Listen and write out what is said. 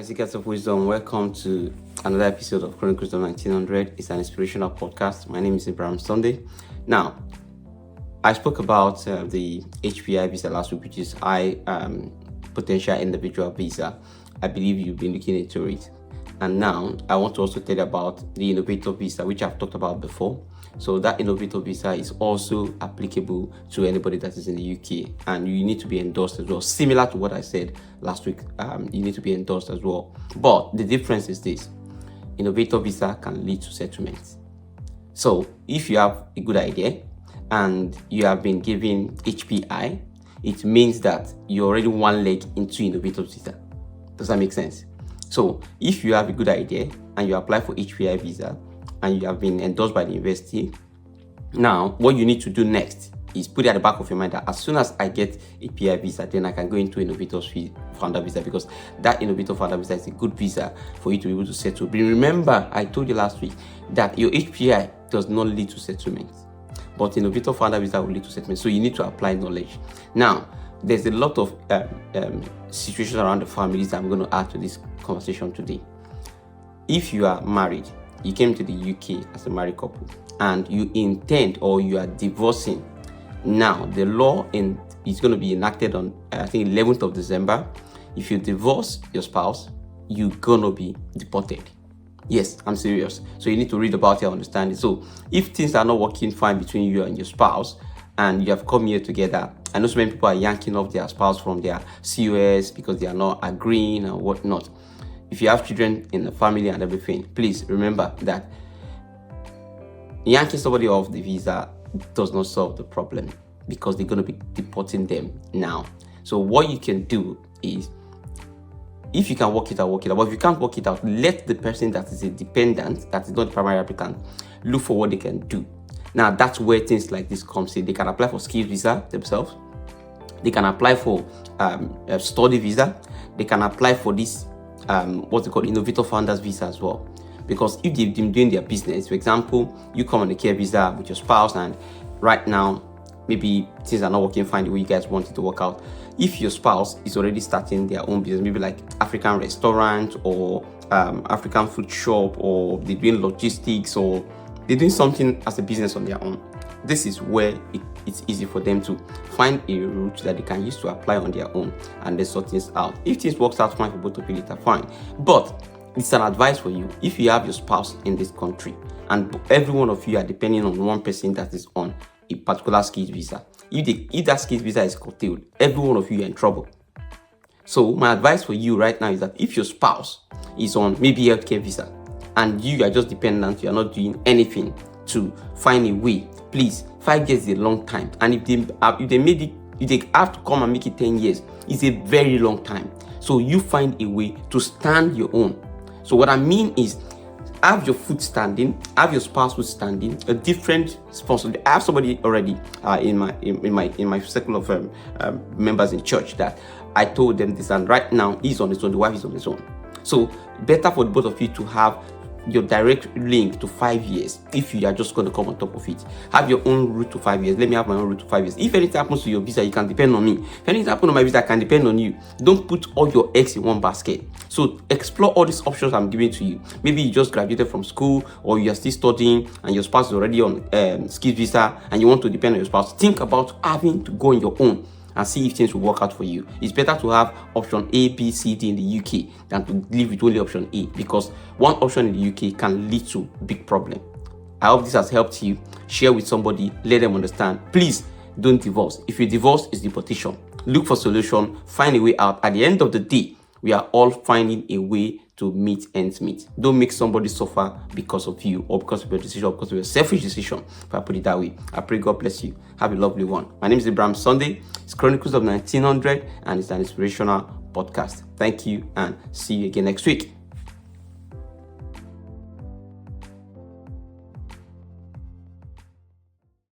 Hi, Seekers of Wisdom. Welcome to another episode of Chronicles of 1900. It's an inspirational podcast. My name is Abraham Sunday. Now, I spoke about the HPI visa last week, which is High Potential Individual Visa. I believe you've been looking into it. And now, I want to also tell you about the innovator visa, which I've talked about before. So that innovator visa is also applicable to anybody that is in the UK, and you need to be endorsed as well. Similar to what I said last week, you need to be endorsed as well. But the difference is this: innovator visa can lead to settlement. So if you have a good idea and you have been given HPI, it means that you're already one leg into innovator visa. Does that make sense? So if you have a good idea and you apply for HPI visa and you have been endorsed by the university, now what you need to do next is put it at the back of your mind that as soon as I get a PI visa, then I can go into innovator's founder visa, because that innovator founder visa is a good visa for you to be able to settle. But remember, I told you last week that your HPI does not lead to settlement, but innovator founder visa will lead to settlement. So you need to apply knowledge. Now, there's a lot of situations around the families that I'm going to add to this conversation today. If you are married, you came to the UK as a married couple, and you intend or you are divorcing, now the law is going to be enacted on I think 11th of December. If you divorce your spouse, you're going to be deported. Yes, I'm serious. So you need to read about it and understand it. So if things are not working fine between you and your spouse, and you have come here together, I know so many people are yanking off their spouse from their COS because they are not agreeing and whatnot. If you have children in the family and everything, please remember that yanking somebody off the visa does not solve the problem, because they're going to be deporting them now. So what you can do is, if you can work it out, work it out. But if you can't work it out, let the person that is a dependent, that is not the primary applicant, look for what they can do. Now, that's where things like this comes in. They can apply for skills visa themselves. They can apply for a study visa. They can apply for this, what's it called, innovator founders visa as well. Because if they've been doing their business, for example, you come on a care visa with your spouse, and right now, maybe things are not working fine the way you guys want it to work out. If your spouse is already starting their own business, maybe like African restaurant or African food shop, or they're doing logistics, or they're doing something as a business on their own, this is where it's easy for them to find a route that they can use to apply on their own and then sort things out. If things works out fine for both of you later, fine. But it's an advice for you. If you have your spouse in this country and every one of you are depending on one person that is on a particular skills visa, if that skills visa is curtailed, every one of you are in trouble. So my advice for you right now is that if your spouse is on maybe healthcare visa and you are just dependent, you are not doing anything to find a way, please, 5 years is a long time. And if they have to come and make it 10 years, it's a very long time. So you find a way to stand your own. So what I mean is, have your foot standing, have your spouse foot standing, a different sponsor. I have somebody already in my circle of members in church that I told them this, and right now he's on his own, the wife is on his own. So better for the both of you to have your direct link to 5 years. If you are just going to come on top of it, have your own route to 5 years. Let me have my own route to 5 years. If anything happens to your visa, you can depend on me. If anything happens to my visa, I can depend on you. Don't put all your eggs in one basket. So explore all these options I'm giving to you. Maybe you just graduated from school, or you are still studying and your spouse is already on skills visa and you want to depend on your spouse. Think about having to go on your own and see if things will work out for you. It's better to have option A, B, C, D in the UK than to live with only option A, because one option in the UK can lead to big problem. I hope this has helped you. Share with somebody, let them understand. Please don't divorce. If you divorce, it's deportation. Look for solution, find a way out. At the end of the day, we are all finding a way to meet ends meet. Don't make somebody suffer because of you, or because of your decision, or because of your selfish decision, if I put it that way. I pray God bless you. Have a lovely one. My name is Abraham Sunday. It's Chronicles of 1900, and it's an inspirational podcast. Thank you, and see you again next week.